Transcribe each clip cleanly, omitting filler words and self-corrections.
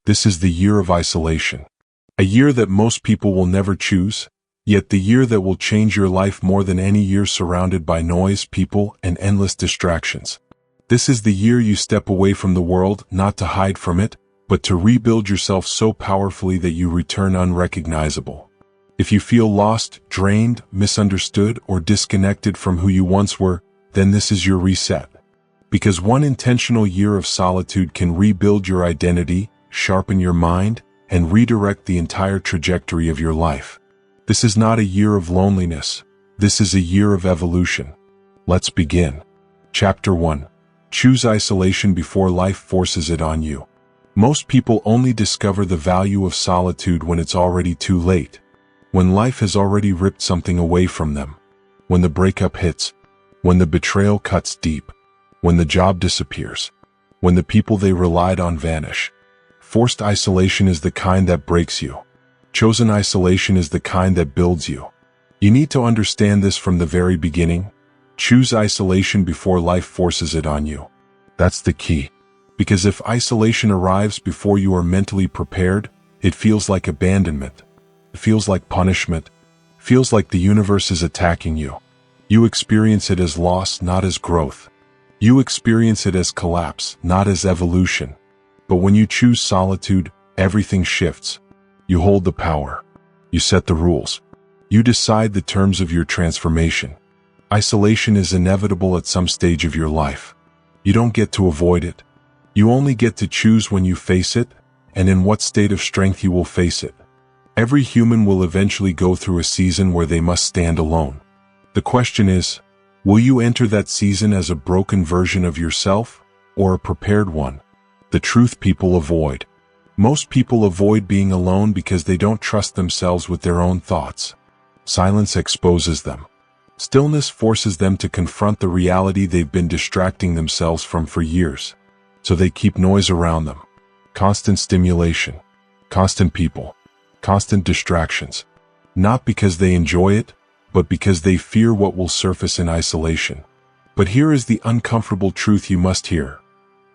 This is the year of isolation. A year that most people will never choose, yet the year that will change your life more than any year surrounded by noise, people, and endless distractions. This is the year you step away from the world, not to hide from it, but to rebuild yourself so powerfully that you return unrecognizable. If you feel lost, drained, misunderstood, or disconnected from who you once were, then this is your reset. Because one intentional year of solitude can rebuild your identity, sharpen your mind, and redirect the entire trajectory of your life. This is not a year of loneliness. This is a year of evolution. Let's begin. Chapter 1. Choose isolation before life forces it on you. Most people only discover the value of solitude when it's already too late. When life has already ripped something away from them. When the breakup hits. When the betrayal cuts deep. When the job disappears. When the people they relied on vanish. Forced isolation is the kind that breaks you. Chosen isolation is the kind that builds you. You need to understand this from the very beginning. Choose isolation before life forces it on you. That's the key. Because if isolation arrives before you are mentally prepared, it feels like abandonment. It feels like punishment. It feels like the universe is attacking you. You experience it as loss, not as growth. You experience it as collapse, not as evolution. But when you choose solitude, everything shifts. You hold the power. You set the rules. You decide the terms of your transformation. Isolation is inevitable at some stage of your life. You don't get to avoid it. You only get to choose when you face it, and in what state of strength you will face it. Every human will eventually go through a season where they must stand alone. The question is, will you enter that season as a broken version of yourself, or a prepared one? The truth people avoid. Most people avoid being alone because they don't trust themselves with their own thoughts. Silence exposes them. Stillness forces them to confront the reality they've been distracting themselves from for years. So they keep noise around them. Constant stimulation. Constant people. Constant distractions. Not because they enjoy it, but because they fear what will surface in isolation. But here is the uncomfortable truth you must hear.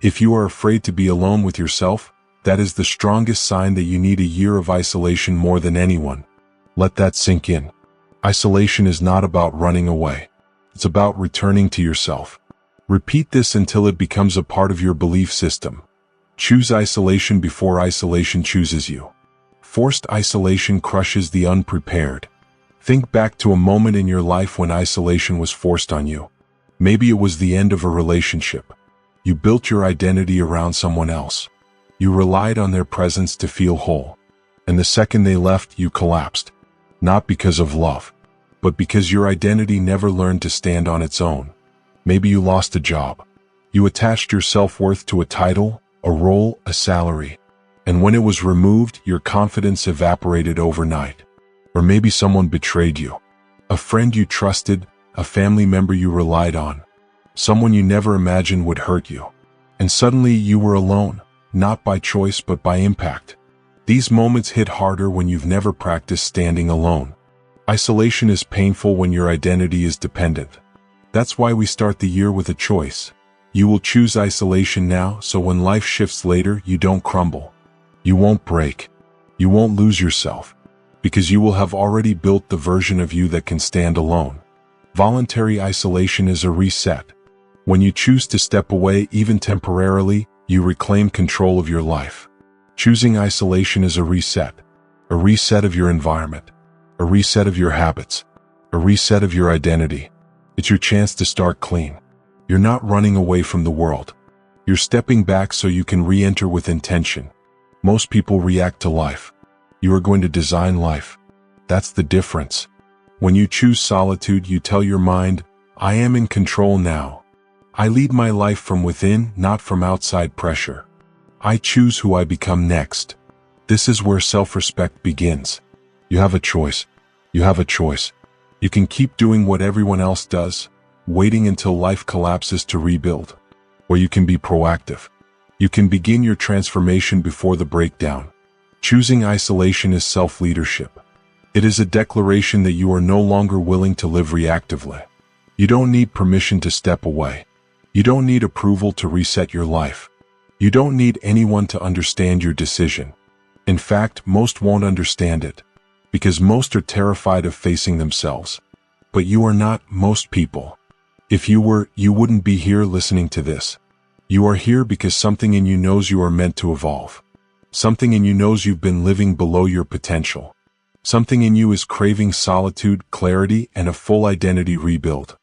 If you are afraid to be alone with yourself, that is the strongest sign that you need a year of isolation more than anyone. Let that sink in. Isolation is not about running away. It's about returning to yourself. Repeat this until it becomes a part of your belief system. Choose isolation before isolation chooses you. Forced isolation crushes the unprepared. Think back to a moment in your life when isolation was forced on you. Maybe it was the end of a relationship. You built your identity around someone else. You relied on their presence to feel whole. And the second they left, you collapsed. Not because of love, but because your identity never learned to stand on its own. Maybe you lost a job. You attached your self-worth to a title, a role, a salary. And when it was removed, your confidence evaporated overnight. Or maybe someone betrayed you. A friend you trusted, a family member you relied on. Someone you never imagined would hurt you. And suddenly you were alone, not by choice but by impact. These moments hit harder when you've never practiced standing alone. Isolation is painful when your identity is dependent. That's why we start the year with a choice. You will choose isolation now, so when life shifts later, you don't crumble. You won't break. You won't lose yourself. Because you will have already built the version of you that can stand alone. Voluntary isolation is a reset. When you choose to step away, even temporarily, you reclaim control of your life. Choosing isolation is a reset of your environment, a reset of your habits, a reset of your identity. It's your chance to start clean. You're not running away from the world. You're stepping back so you can re-enter with intention. Most people react to life. You are going to design life. That's the difference. When you choose solitude, you tell your mind, I am in control now. I lead my life from within, not from outside pressure. I choose who I become next. This is where self-respect begins. You have a choice. You have a choice. You can keep doing what everyone else does, waiting until life collapses to rebuild. Or you can be proactive. You can begin your transformation before the breakdown. Choosing isolation is self-leadership. It is a declaration that you are no longer willing to live reactively. You don't need permission to step away. You don't need approval to reset your life. You don't need anyone to understand your decision. In fact, most won't understand it, because most are terrified of facing themselves. But you are not most people. If you were, you wouldn't be here listening to this. You are here because something in you knows you are meant to evolve. Something in you knows you've been living below your potential. Something in you is craving solitude, clarity, and a full identity rebuild.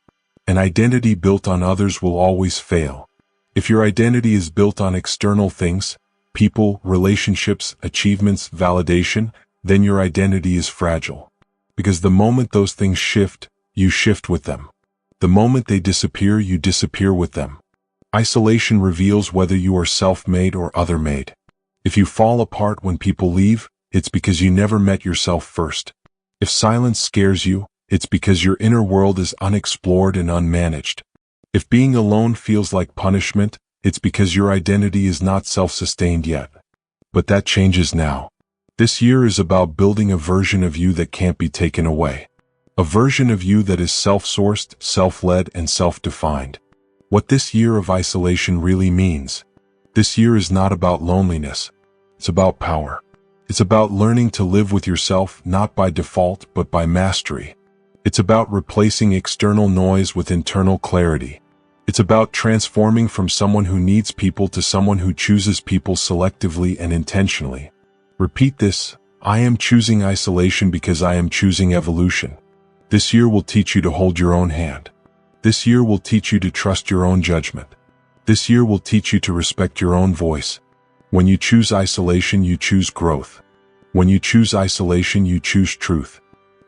An identity built on others will always fail. If your identity is built on external things, people, relationships, achievements, validation, then your identity is fragile. Because the moment those things shift, you shift with them. The moment they disappear, you disappear with them. Isolation reveals whether you are self-made or other-made. If you fall apart when people leave, it's because you never met yourself first. If silence scares you, it's because your inner world is unexplored and unmanaged. If being alone feels like punishment, it's because your identity is not self-sustained yet. But that changes now. This year is about building a version of you that can't be taken away. A version of you that is self-sourced, self-led, and self-defined. What this year of isolation really means. This year is not about loneliness. It's about power. It's about learning to live with yourself not by default but by mastery. It's about replacing external noise with internal clarity. It's about transforming from someone who needs people to someone who chooses people selectively and intentionally. Repeat this: I am choosing isolation because I am choosing evolution. This year will teach you to hold your own hand. This year will teach you to trust your own judgment. This year will teach you to respect your own voice. When you choose isolation, you choose growth. When you choose isolation, you choose truth.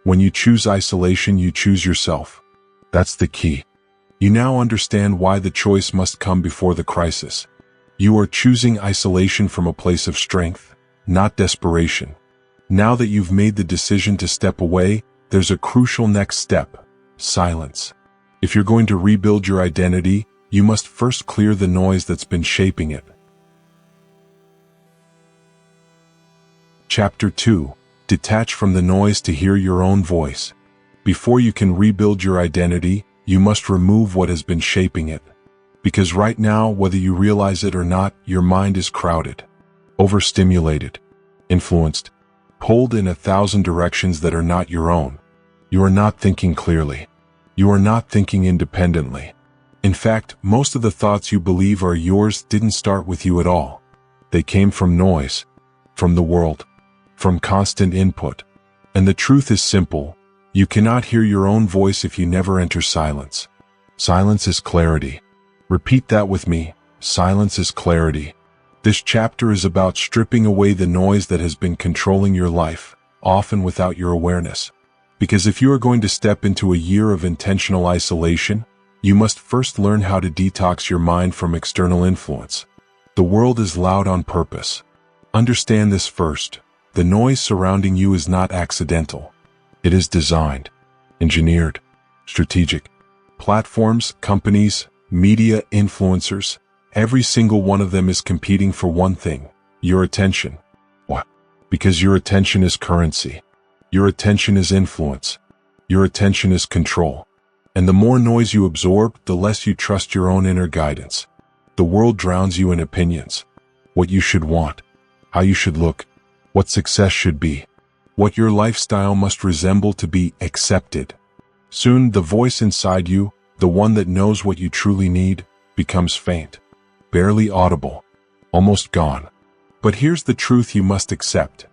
When you choose isolation, you choose yourself. That's the key. You now understand why the choice must come before the crisis. You are choosing isolation from a place of strength, not desperation. Now that you've made the decision to step away, there's a crucial next step: silence. If you're going to rebuild your identity, you must first clear the noise that's been shaping it. Chapter 2: Detach from the noise to hear your own voice. Before you can rebuild your identity, you must remove what has been shaping it. Because right now, whether you realize it or not, your mind is crowded, overstimulated, influenced, pulled in 1,000 directions that are not your own. You are not thinking clearly. You are not thinking independently. In fact, most of the thoughts you believe are yours didn't start with you at all. They came from noise, from the world, from constant input. And the truth is simple: you cannot hear your own voice if you never enter silence. Silence is clarity. Repeat that with me: silence is clarity. This chapter is about stripping away the noise that has been controlling your life, often without your awareness. Because if you are going to step into a year of intentional isolation, you must first learn how to detox your mind from external influence. The world is loud on purpose. Understand this first: the noise surrounding you is not accidental. It is designed, engineered, strategic. Platforms, companies, media, influencers, every single one of them is competing for one thing: your attention. Why? Because your attention is currency. Your attention is influence. Your attention is control. And the more noise you absorb, the less you trust your own inner guidance. The world drowns you in opinions. What you should want, how you should look, what success should be, what your lifestyle must resemble to be accepted. Soon, the voice inside you, the one that knows what you truly need, becomes faint, barely audible, almost gone. But here's the truth you must accept: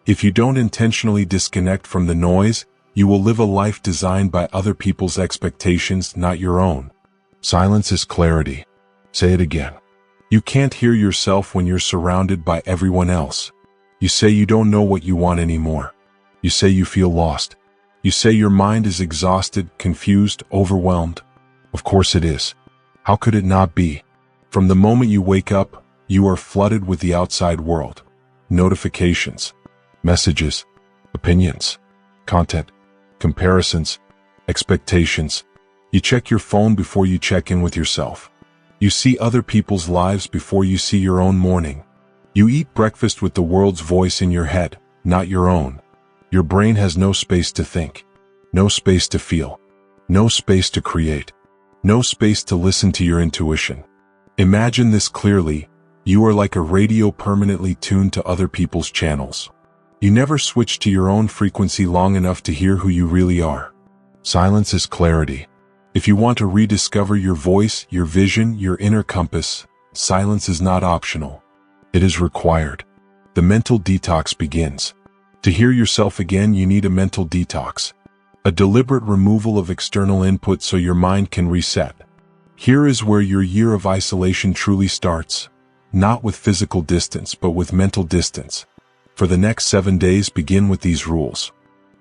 if you don't intentionally disconnect from the noise, you will live a life designed by other people's expectations, not your own. Silence is clarity. Say it again. You can't hear yourself when you're surrounded by everyone else. You say you don't know what you want anymore. You say you feel lost. You say your mind is exhausted, confused, overwhelmed. Of course it is. How could it not be? From the moment you wake up, you are flooded with the outside world. Notifications, messages, opinions, content, comparisons, expectations. You check your phone before you check in with yourself. You see other people's lives before you see your own morning. You eat breakfast with the world's voice in your head, not your own. Your brain has no space to think, no space to feel, no space to create, no space to listen to your intuition. Imagine this clearly: You are like a radio permanently tuned to other people's channels. You never switch to your own frequency long enough to hear who you really are. Silence is clarity. If you want to rediscover your voice, your vision, your inner compass, silence is not optional. It is required. The mental detox begins. To hear yourself again, you need a mental detox. A deliberate removal of external input so your mind can reset. Here is where your year of isolation truly starts. Not with physical distance, but with mental distance. For the next 7 days, begin with these rules.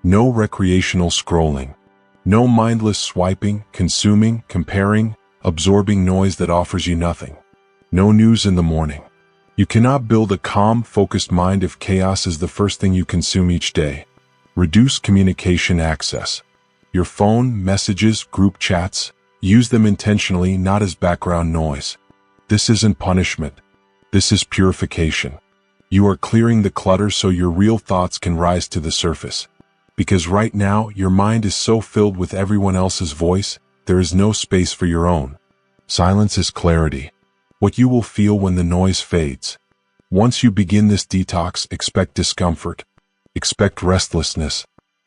No recreational scrolling. No mindless swiping, consuming, comparing, absorbing noise that offers you nothing. No news in the morning. You cannot build a calm, focused mind if chaos is the first thing you consume each day. Reduce communication access. Your phone, messages, group chats, use them intentionally, not as background noise. This isn't punishment. This is purification. You are clearing the clutter so your real thoughts can rise to the surface. Because right now, your mind is so filled with everyone else's voice, there is no space for your own. Silence is clarity. What you will feel when the noise fades. Once you begin this detox, expect discomfort. Expect restlessness.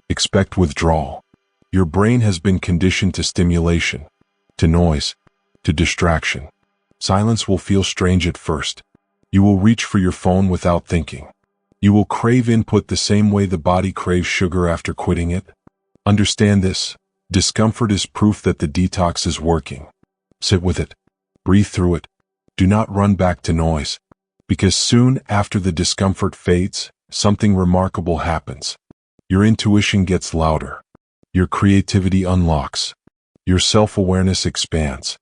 Expect withdrawal. Your brain has been conditioned to stimulation, to noise, to distraction. Silence will feel strange at first. You will reach for your phone without thinking. You will crave input the same way the body craves sugar after quitting it. Understand this. Discomfort is proof that the detox is working. Sit with it. Breathe through it. Do not run back to noise. Because soon after the discomfort fades, something remarkable happens. Your intuition gets louder. Your creativity unlocks. Your self-awareness expands.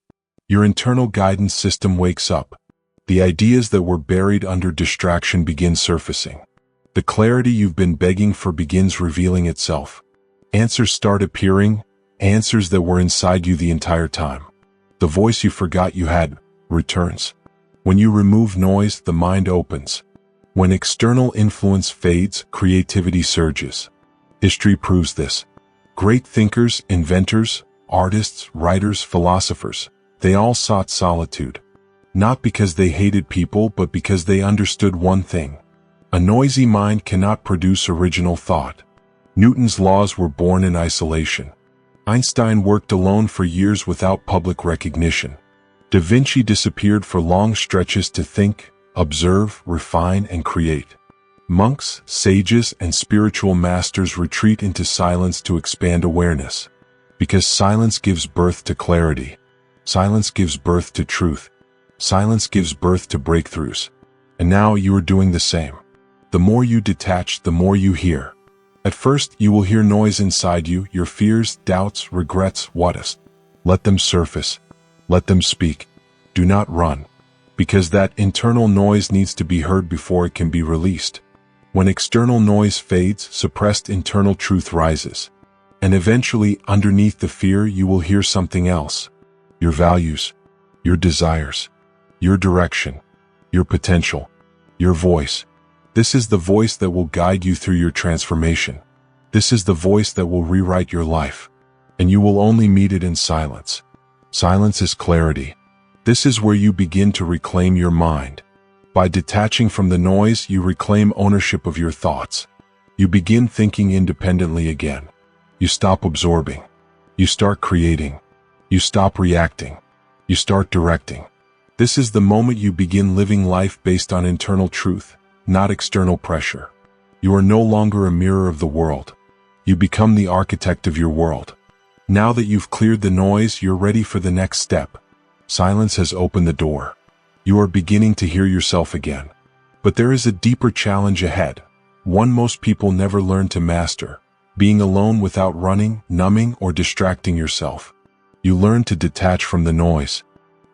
Your internal guidance system wakes up. The ideas that were buried under distraction begin surfacing. The clarity you've been begging for begins revealing itself. Answers start appearing, answers that were inside you the entire time. The voice you forgot you had returns. When you remove noise, the mind opens. When external influence fades, creativity surges. History proves this. Great thinkers, inventors, artists, writers, philosophers, they all sought solitude. Not because they hated people, but because they understood one thing. A noisy mind cannot produce original thought. Newton's laws were born in isolation. Einstein worked alone for years without public recognition. Da Vinci disappeared for long stretches to think, observe, refine, and create. Monks, sages, and spiritual masters retreat into silence to expand awareness. Because silence gives birth to clarity. Silence gives birth to truth. Silence gives birth to breakthroughs. And now you are doing the same. The more you detach, the more you hear. At first, you will hear noise inside you, your fears, doubts, regrets, what-ifs. Let them surface. Let them speak. Do not run. Because that internal noise needs to be heard before it can be released. When external noise fades, suppressed internal truth rises. And eventually, underneath the fear, you will hear something else. Your values. Your desires. Your direction. Your potential. Your voice. This is the voice that will guide you through your transformation. This is the voice that will rewrite your life. And you will only meet it in silence. Silence is clarity. This is where you begin to reclaim your mind. By detaching from the noise, you reclaim ownership of your thoughts. You begin thinking independently again. You stop absorbing. You start creating. You stop reacting. You start directing. This is the moment you begin living life based on internal truth, not external pressure. You are no longer a mirror of the world. You become the architect of your world. Now that you've cleared the noise, you're ready for the next step. Silence has opened the door. You are beginning to hear yourself again. But there is a deeper challenge ahead, one most people never learn to master: being alone without running, numbing, or distracting yourself. You learn to detach from the noise.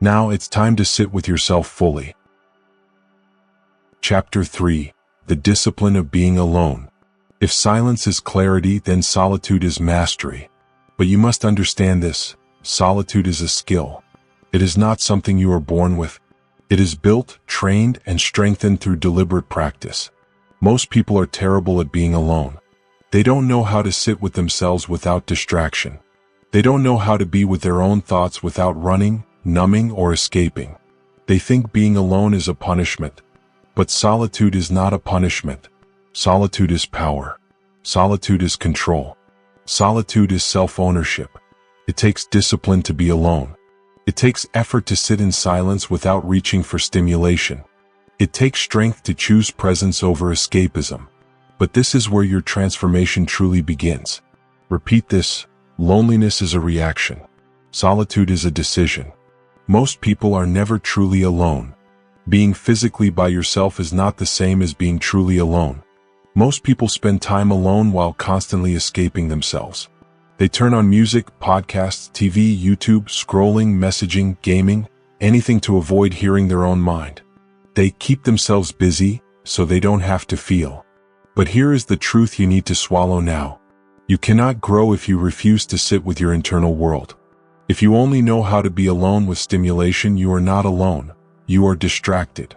Now it's time to sit with yourself fully. Chapter 3: The Discipline of Being Alone. If silence is clarity, then solitude is mastery. But you must understand this: solitude is a skill. It is not something you are born with. It is built, trained, and strengthened through deliberate practice. Most people are terrible at being alone. They don't know how to sit with themselves without distraction. They don't know how to be with their own thoughts without running, numbing, or escaping. They think being alone is a punishment. But solitude is not a punishment. Solitude is power. Solitude is control. Solitude is self-ownership. It takes discipline to be alone. It takes effort to sit in silence without reaching for stimulation. It takes strength to choose presence over escapism. But this is where your transformation truly begins. Repeat this: loneliness is a reaction. Solitude is a decision. Most people are never truly alone. Being physically by yourself is not the same as being truly alone. Most people spend time alone while constantly escaping themselves. They turn on music, podcasts, TV, YouTube, scrolling, messaging, gaming, anything to avoid hearing their own mind. They keep themselves busy so they don't have to feel. But here is the truth you need to swallow now. You cannot grow if you refuse to sit with your internal world. If you only know how to be alone with stimulation, you are not alone. You are distracted.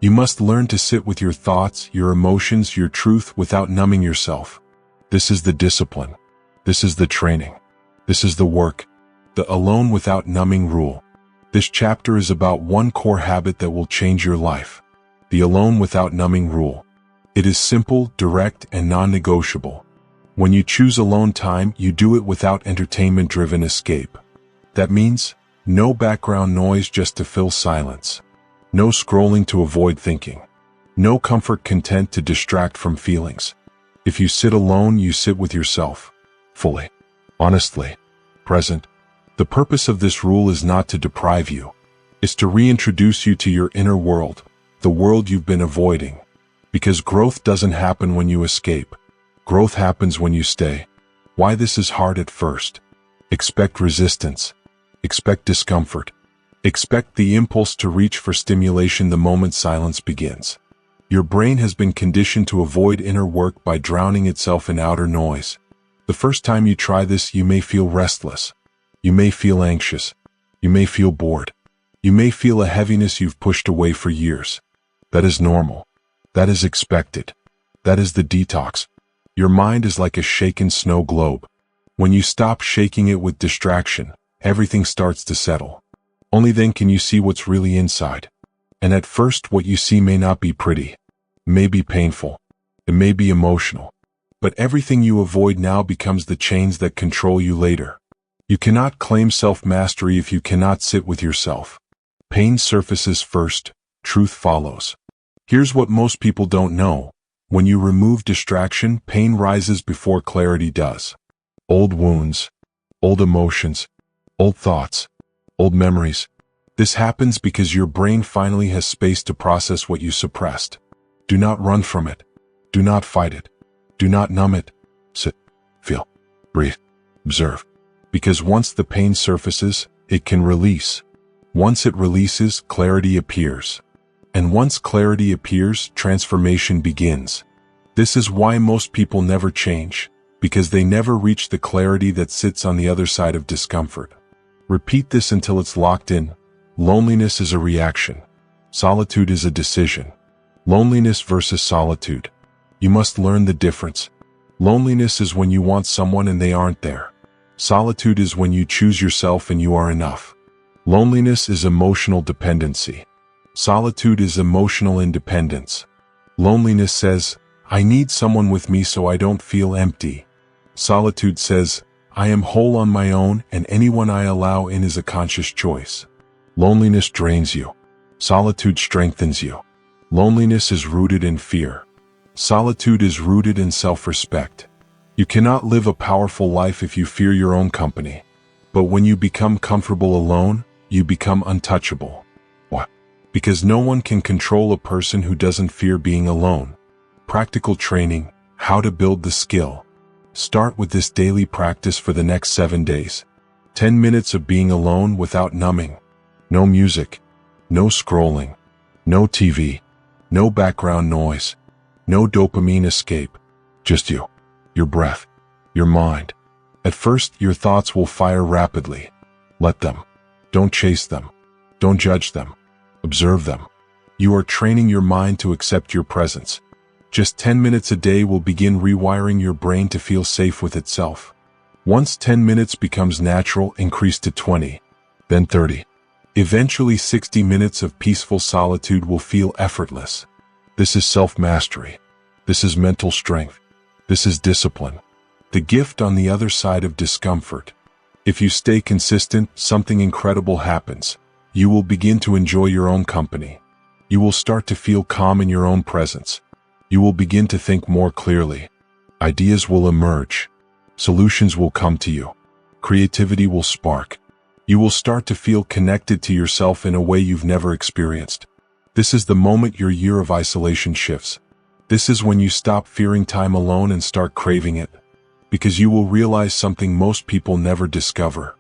You must learn to sit with your thoughts, your emotions, your truth without numbing yourself. This is the discipline. This is the training. This is the work. The alone without numbing rule. This chapter is about one core habit that will change your life. The alone without numbing rule. It is simple, direct, and non-negotiable. When you choose alone time, you do it without entertainment-driven escape. That means no background noise just to fill silence. No scrolling to avoid thinking. No comfort content to distract from feelings. If you sit alone, you sit with yourself. Fully. Honestly. Present. The purpose of this rule is not to deprive you. It's to reintroduce you to your inner world, the world you've been avoiding. Because growth doesn't happen when you escape. Growth happens when you stay. Why this is hard at first. Expect resistance. Expect discomfort. Expect the impulse to reach for stimulation the moment silence begins. Your brain has been conditioned to avoid inner work by drowning itself in outer noise. The first time you try this, you may feel restless. You may feel anxious. You may feel bored. You may feel a heaviness you've pushed away for years. That is normal. That is expected. That is the detox. Your mind is like a shaken snow globe. When you stop shaking it with distraction, everything starts to settle. Only then can you see what's really inside. And at first, what you see may not be pretty. It may be painful. It may be emotional. But everything you avoid now becomes the chains that control you later. You cannot claim self-mastery if you cannot sit with yourself. Pain surfaces first, truth follows. Here's what most people don't know. When you remove distraction, pain rises before clarity does. Old wounds, old emotions, old thoughts, old memories. This happens because your brain finally has space to process what you suppressed. Do not run from it. Do not fight it. Do not numb it. Sit, feel, breathe, observe. Because once the pain surfaces, it can release. Once it releases, clarity appears. And once clarity appears, transformation begins. This is why most people never change, because they never reach the clarity that sits on the other side of discomfort. Repeat this until it's locked in. Loneliness is a reaction. Solitude is a decision. Loneliness versus solitude. You must learn the difference. Loneliness is when you want someone and they aren't there. Solitude is when you choose yourself and you are enough. Loneliness is emotional dependency. Solitude is emotional independence. Loneliness says, I need someone with me so I don't feel empty. Solitude says, I am whole on my own and anyone I allow in is a conscious choice. Loneliness drains you. Solitude strengthens you. Loneliness is rooted in fear. Solitude is rooted in self-respect. You cannot live a powerful life if you fear your own company. But when you become comfortable alone, you become untouchable. Why? Because no one can control a person who doesn't fear being alone. Practical training, how to build the skill. Start with this daily practice for the next 7 days. 10 minutes of being alone without numbing. No music. No scrolling. No TV. No background noise. No dopamine escape. Just you. Your breath. Your mind. At first, your thoughts will fire rapidly. Let them. Don't chase them. Don't judge them. Observe them. You are training your mind to accept your presence. Just 10 minutes a day will begin rewiring your brain to feel safe with itself. Once 10 minutes becomes natural, increase to 20, then 30, Eventually 60 minutes of peaceful solitude will feel effortless. This is self-mastery. This is mental strength. This is discipline. The gift on the other side of discomfort. If you stay consistent, something incredible happens. You will begin to enjoy your own company. You will start to feel calm in your own presence. You will begin to think more clearly. Ideas will emerge. Solutions will come to you. Creativity will spark. You will start to feel connected to yourself in a way you've never experienced. This is the moment your year of isolation shifts. This is when you stop fearing time alone and start craving it. Because you will realize something most people never discover.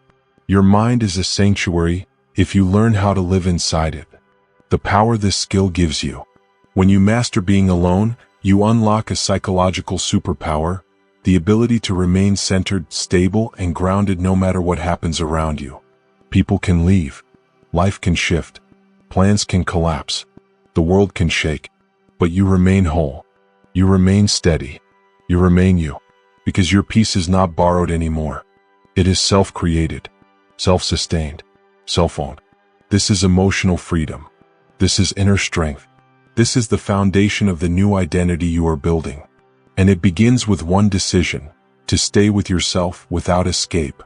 Your mind is a sanctuary if you learn how to live inside it. The power this skill gives you. When you master being alone, you unlock a psychological superpower, the ability to remain centered, stable, and grounded no matter what happens around you. People can leave. Life can shift. Plans can collapse. The world can shake. But you remain whole. You remain steady. You remain you. Because your peace is not borrowed anymore. It is self-created, self-sustained, self-owned. This is emotional freedom. This is inner strength. This is the foundation of the new identity you are building. And it begins with one decision, to stay with yourself without escape.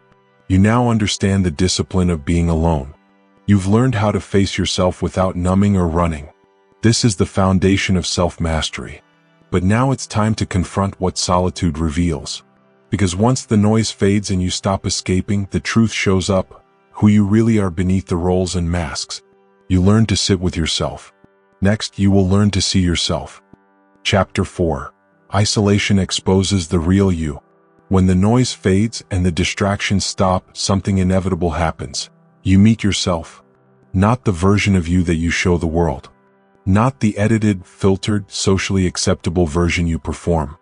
You now understand the discipline of being alone. You've learned how to face yourself without numbing or running. This is the foundation of self-mastery. But now it's time to confront what solitude reveals. Because once the noise fades and you stop escaping, the truth shows up, who you really are beneath the roles and masks. You learn to sit with yourself. Next, you will learn to see yourself. Chapter 4. Isolation exposes the real you. When the noise fades and the distractions stop, something inevitable happens. You meet yourself. Not the version of you that you show the world. Not the edited, filtered, socially acceptable version you perform.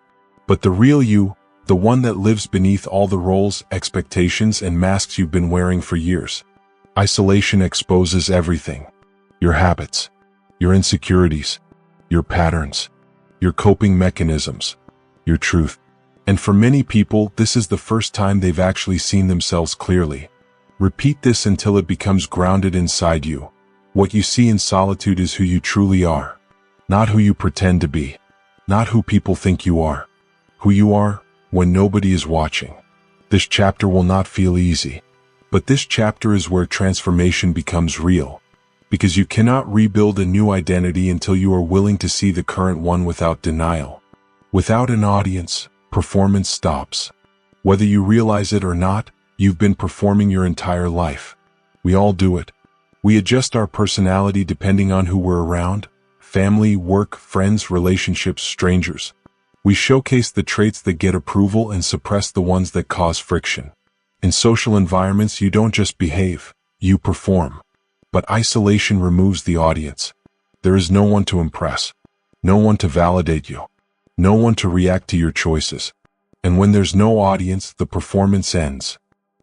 But the real you, the one that lives beneath all the roles, expectations, and masks you've been wearing for years. Isolation exposes everything. Your habits. Your insecurities, your patterns, your coping mechanisms, your truth. And for many people, this is the first time they've actually seen themselves clearly. Repeat this until it becomes grounded inside you. What you see in solitude is who you truly are. Not who you pretend to be. Not who people think you are. Who you are when nobody is watching. This chapter will not feel easy. But this chapter is where transformation becomes real. Because you cannot rebuild a new identity until you are willing to see the current one without denial. Without an audience, performance stops. Whether you realize it or not, you've been performing your entire life. We all do it. We adjust our personality depending on who we're around: family, work, friends, relationships, strangers. We showcase the traits that get approval and suppress the ones that cause friction. In social environments, you don't just behave, you perform. But isolation removes the audience. There is no one to impress. No one to validate you. No one to react to your choices. And when there's no audience, the performance ends.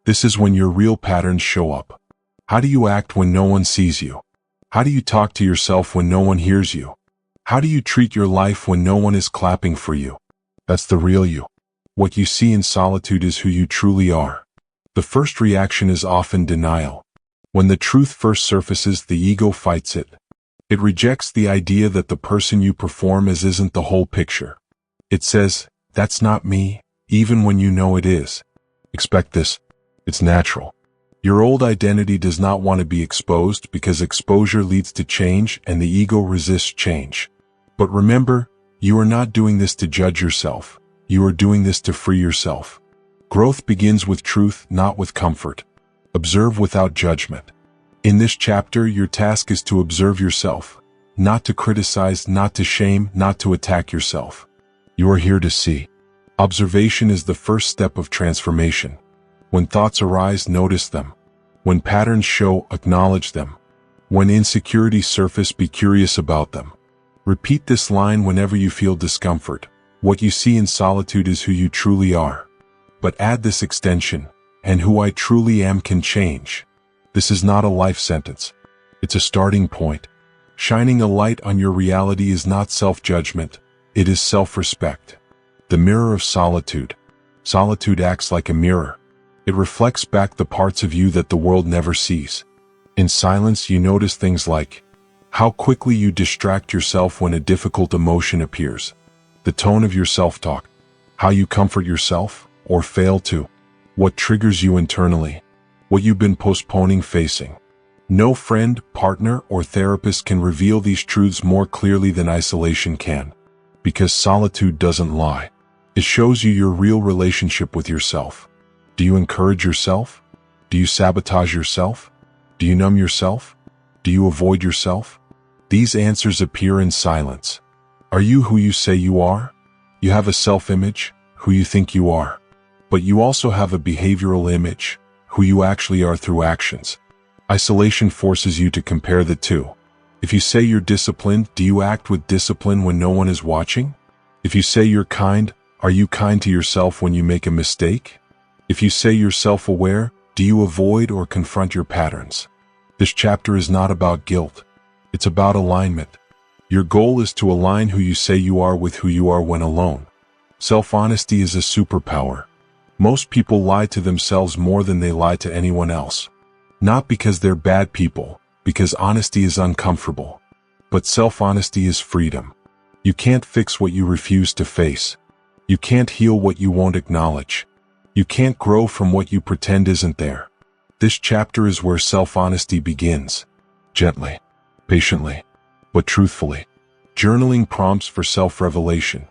This is when your real patterns show up. How do you act when no one sees you? How do you talk to yourself when no one hears you? How do you treat your life when no one is clapping for you? That's the real you. What you see in solitude is who you truly are. The first reaction is often denial. When the truth first surfaces, the ego fights it. It rejects the idea that the person you perform as isn't the whole picture. It says, "That's not me," even when you know it is. Expect this. It's natural. Your old identity does not want to be exposed because exposure leads to change and the ego resists change. But remember, you are not doing this to judge yourself. You are doing this to free yourself. Growth begins with truth, not with comfort. Observe without judgment. In this chapter, your task is to observe yourself, not to criticize, not to shame, not to attack yourself. You are here to see. Observation is the first step of transformation. When thoughts arise, notice them. When patterns show, acknowledge them. When insecurities surface, be curious about them. Repeat this line whenever you feel discomfort. What you see in solitude is who you truly are. But add this extension, and who I truly am can change. This is not a life sentence. It's a starting point. Shining a light on your reality is not self-judgment. It is self-respect. The mirror of solitude. Solitude acts like a mirror. It reflects back the parts of you that the world never sees. In silence, you notice things like how quickly you distract yourself when a difficult emotion appears, the tone of your self-talk, how you comfort yourself or fail to, what triggers you internally, what you've been postponing facing. No friend, partner, or therapist can reveal these truths more clearly than isolation can, because solitude doesn't lie. It shows you your real relationship with yourself. Do you encourage yourself? Do you sabotage yourself? Do you numb yourself? Do you avoid yourself? These answers appear in silence. Are you who you say you are? You have a self-image, who you think you are. But you also have a behavioral image, who you actually are through actions. Isolation forces you to compare the two. If you say you're disciplined, do you act with discipline when no one is watching? If you say you're kind, are you kind to yourself when you make a mistake? If you say you're self-aware, do you avoid or confront your patterns? This chapter is not about guilt. It's about alignment. Your goal is to align who you say you are with who you are when alone. Self-honesty is a superpower. Most people lie to themselves more than they lie to anyone else. Not because they're bad people, because honesty is uncomfortable. But self-honesty is freedom. You can't fix what you refuse to face. You can't heal what you won't acknowledge. You can't grow from what you pretend isn't there. This chapter is where self-honesty begins. Gently, patiently, but truthfully. Journaling prompts for self-revelation.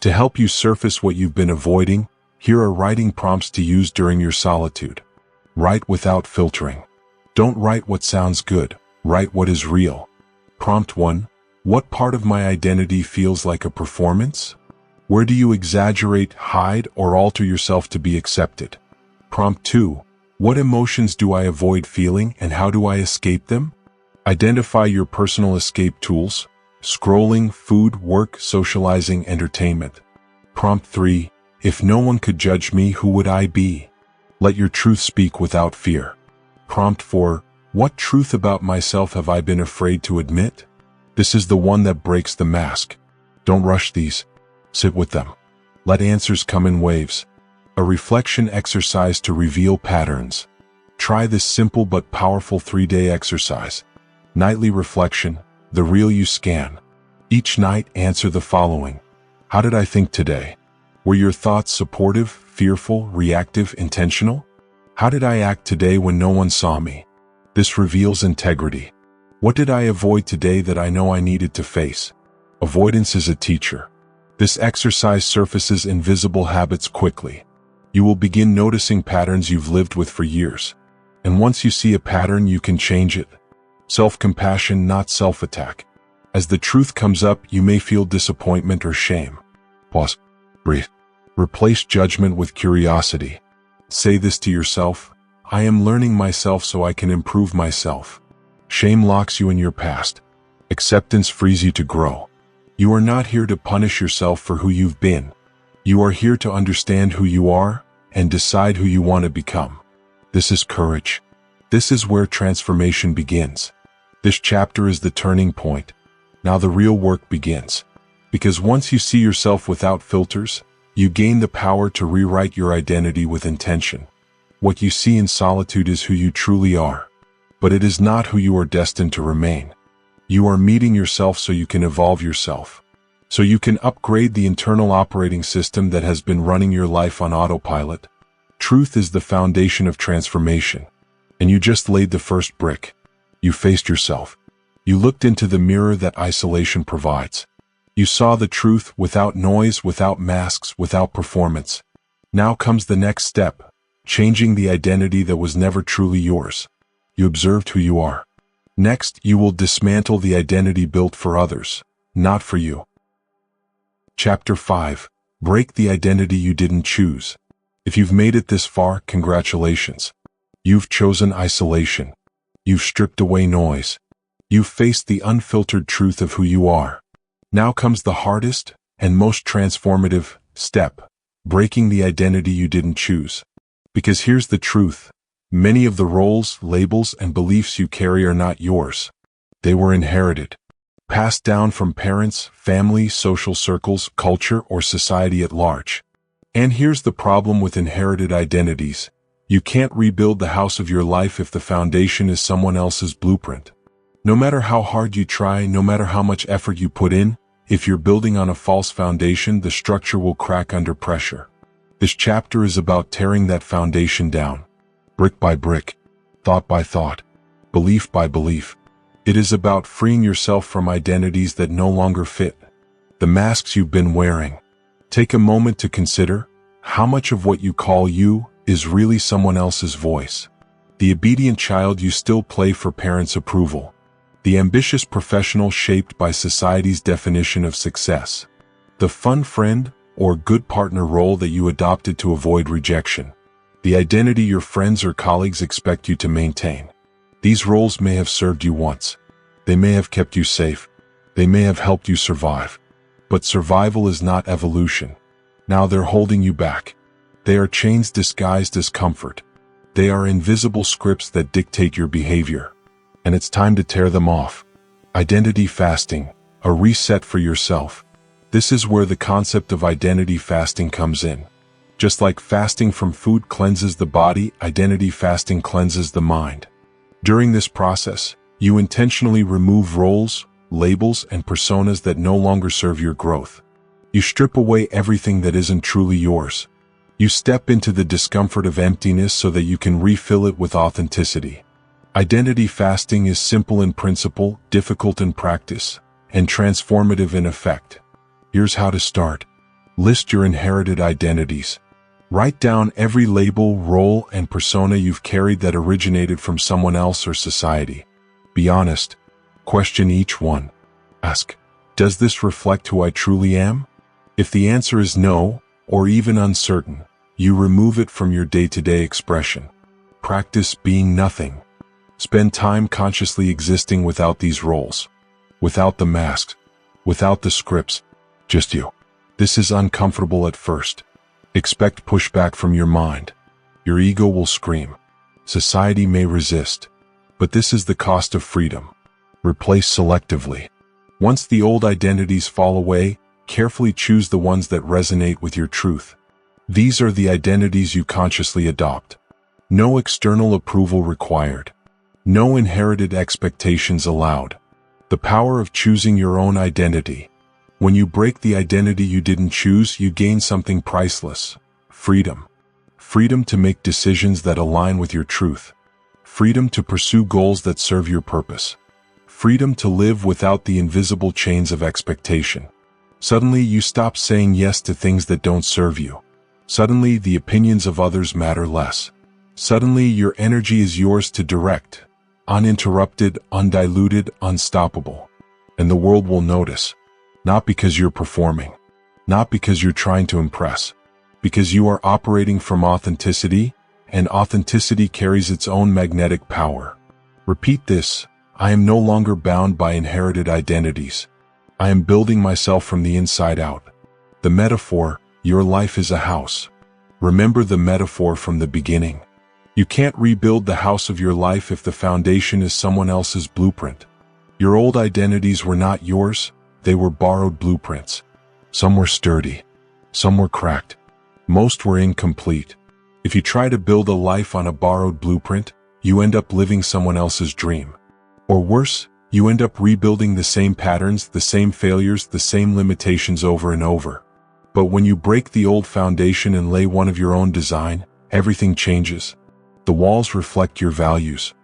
To help you surface what you've been avoiding, here are writing prompts to use during your solitude. Write without filtering. Don't write what sounds good, write what is real. Prompt 1. What part of my identity feels like a performance? Where do you exaggerate, hide, or alter yourself to be accepted? Prompt 2. What emotions do I avoid feeling and how do I escape them? Identify your personal escape tools: scrolling, food, work, socializing, entertainment. Prompt 3. If no one could judge me, who would I be? Let your truth speak without fear. Prompt 4. What truth about myself have I been afraid to admit? This is the one that breaks the mask. Don't rush these. Sit with them. Let answers come in waves. A reflection exercise to reveal patterns. Try this simple but powerful 3-day exercise. Nightly reflection, the real you scan. Each night answer the following. How did I think today? Were your thoughts supportive, fearful, reactive, intentional? How did I act today when no one saw me? This reveals integrity. What did I avoid today that I know I needed to face? Avoidance is a teacher. This exercise surfaces invisible habits quickly. You will begin noticing patterns you've lived with for years. And once you see a pattern, you can change it. Self-compassion, not self-attack. As the truth comes up, you may feel disappointment or shame. Pause. Breathe. Replace judgment with curiosity. Say this to yourself: I am learning myself so I can improve myself. Shame locks you in your past. Acceptance frees you to grow. You are not here to punish yourself for who you've been. You are here to understand who you are and decide who you want to become. This is courage. This is where transformation begins. This chapter is the turning point. Now the real work begins. Because once you see yourself without filters, you gain the power to rewrite your identity with intention. What you see in solitude is who you truly are. But it is not who you are destined to remain. You are meeting yourself so you can evolve yourself. So you can upgrade the internal operating system that has been running your life on autopilot. Truth is the foundation of transformation. And you just laid the first brick. You faced yourself. You looked into the mirror that isolation provides. You saw the truth without noise, without masks, without performance. Now comes the next step, changing the identity that was never truly yours. You observed who you are. Next, you will dismantle the identity built for others, not for you. Chapter 5. Break the identity you didn't choose. If you've made it this far, congratulations. You've chosen isolation. You've stripped away noise. You've faced the unfiltered truth of who you are. Now comes the hardest and most transformative step, breaking the identity you didn't choose. Because here's the truth. Many of the roles, labels, and beliefs you carry are not yours. They were inherited. Passed down from parents, family, social circles, culture, or society at large. And here's the problem with inherited identities. You can't rebuild the house of your life if the foundation is someone else's blueprint. No matter how hard you try, no matter how much effort you put in, if you're building on a false foundation, the structure will crack under pressure. This chapter is about tearing that foundation down, brick by brick, thought by thought, belief by belief. It is about freeing yourself from identities that no longer fit, the masks you've been wearing. Take a moment to consider how much of what you call you is really someone else's voice. The obedient child you still play for parents' approval. The ambitious professional shaped by society's definition of success. The fun friend or good partner role that you adopted to avoid rejection. The identity your friends or colleagues expect you to maintain. These roles may have served you once. They may have kept you safe. They may have helped you survive. But survival is not evolution. Now they're holding you back. They are chains disguised as comfort. They are invisible scripts that dictate your behavior. And it's time to tear them off. Identity fasting, a reset for yourself. This is where the concept of identity fasting comes in. Just like fasting from food cleanses the body, identity fasting cleanses the mind. During this process, you intentionally remove roles, labels, and personas that no longer serve your growth. You strip away everything that isn't truly yours. You step into the discomfort of emptiness so that you can refill it with authenticity. Identity fasting is simple in principle, difficult in practice, and transformative in effect. Here's how to start. List your inherited identities. Write down every label, role, and persona you've carried that originated from someone else or society. Be honest. Question each one. Ask, does this reflect who I truly am? If the answer is no, or even uncertain, you remove it from your day-to-day expression. Practice being nothing. Spend time consciously existing without these roles, without the masks, without the scripts, just you. This is uncomfortable at first. Expect pushback from your mind. Your ego will scream. Society may resist. But this is the cost of freedom. Replace selectively. Once the old identities fall away, carefully choose the ones that resonate with your truth. These are the identities you consciously adopt. No external approval required. No inherited expectations allowed. The power of choosing your own identity. When you break the identity you didn't choose, you gain something priceless. Freedom. Freedom to make decisions that align with your truth. Freedom to pursue goals that serve your purpose. Freedom to live without the invisible chains of expectation. Suddenly you stop saying yes to things that don't serve you. Suddenly the opinions of others matter less. Suddenly your energy is yours to direct. Uninterrupted, undiluted, unstoppable. And the world will notice. Not because you're performing. Not because you're trying to impress. Because you are operating from authenticity, and authenticity carries its own magnetic power. Repeat this. I am no longer bound by inherited identities. I am building myself from the inside out. The metaphor, your life is a house. Remember the metaphor from the beginning. You can't rebuild the house of your life if the foundation is someone else's blueprint. Your old identities were not yours, they were borrowed blueprints. Some were sturdy. Some were cracked. Most were incomplete. If you try to build a life on a borrowed blueprint, you end up living someone else's dream. Or worse, you end up rebuilding the same patterns, the same failures, the same limitations over and over. But when you break the old foundation and lay one of your own design, everything changes. The walls reflect your values.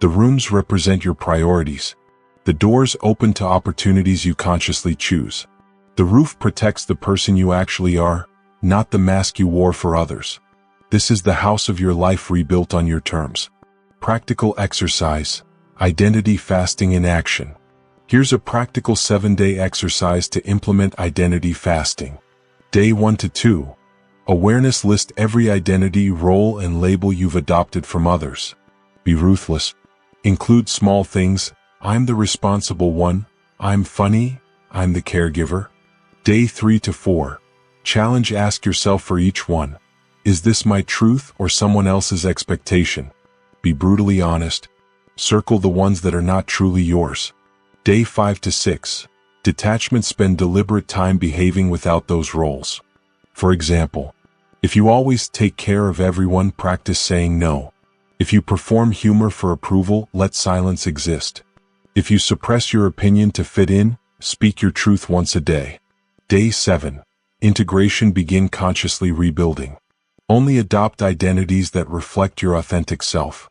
The rooms represent your priorities. The doors open to opportunities you consciously choose. The roof protects the person you actually are, not the mask you wore for others. This is the house of your life rebuilt on your terms. Practical exercise. Identity fasting in action. Here's a practical 7-day exercise to implement identity fasting. Day 1 to 2. Awareness. List every identity, role, and label you've adopted from others. Be ruthless. Include small things. I'm the responsible one. I'm funny. I'm the caregiver. Day 3 to 4. Challenge. Ask yourself for each one. Is this my truth or someone else's expectation? Be brutally honest. Circle the ones that are not truly yours. Day 5 to 6. Detachment. Spend deliberate time behaving without those roles. For example, If you always take care of everyone, practice saying no. If you perform humor for approval, let silence exist. If you suppress your opinion to fit in, speak your truth once a day. Day 7. Integration. Begin consciously rebuilding. Only adopt identities that reflect your authentic self.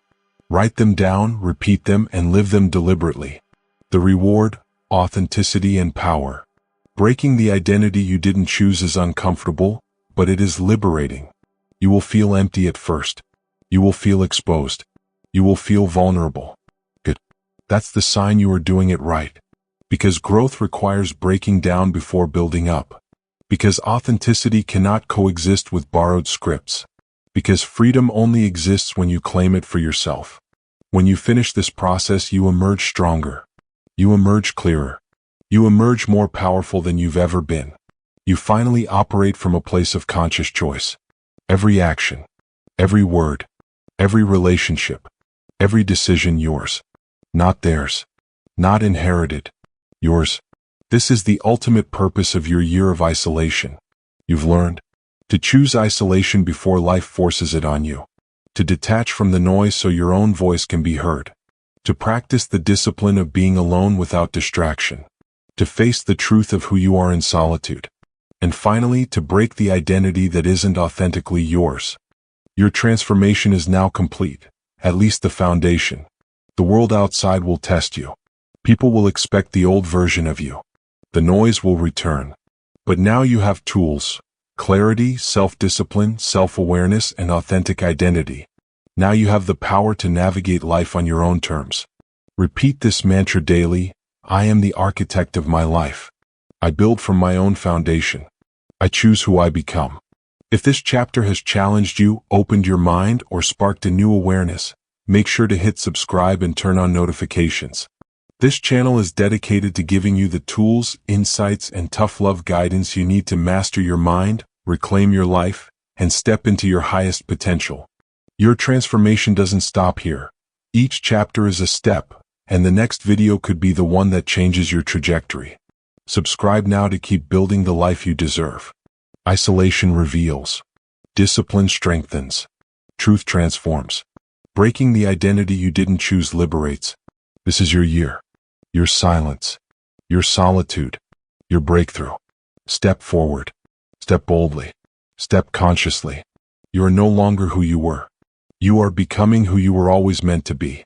Write them down, repeat them, and live them deliberately. The reward: authenticity and power. Breaking the identity you didn't choose is uncomfortable, but it is liberating. You will feel empty at first. You will feel exposed. You will feel vulnerable. Good. That's the sign you are doing it right. Because growth requires breaking down before building up. Because authenticity cannot coexist with borrowed scripts. Because freedom only exists when you claim it for yourself. When you finish this process, you emerge stronger. You emerge clearer. You emerge more powerful than you've ever been. You finally operate from a place of conscious choice. Every action, every word, every relationship, every decision yours. Not theirs. Not inherited. Yours. This is the ultimate purpose of your year of isolation. You've learned to choose isolation before life forces it on you. To detach from the noise so your own voice can be heard. To practice the discipline of being alone without distraction. To face the truth of who you are in solitude. And finally, to break the identity that isn't authentically yours. Your transformation is now complete, at least the foundation. The world outside will test you. People will expect the old version of you. The noise will return. But now you have tools: clarity, self-discipline, self-awareness, and authentic identity. Now you have the power to navigate life on your own terms. Repeat this mantra daily: I am the architect of my life. I build from my own foundation. I choose who I become. If this chapter has challenged you, opened your mind, or sparked a new awareness, make sure to hit subscribe and turn on notifications. This channel is dedicated to giving you the tools, insights, and tough love guidance you need to master your mind, reclaim your life, and step into your highest potential. Your transformation doesn't stop here. Each chapter is a step, and the next video could be the one that changes your trajectory. Subscribe now to keep building the life you deserve. Isolation reveals. Discipline strengthens. Truth transforms. Breaking the identity you didn't choose liberates. This is your year. Your silence. Your solitude. Your breakthrough. Step forward. Step boldly. Step consciously. You are no longer who you were. You are becoming who you were always meant to be.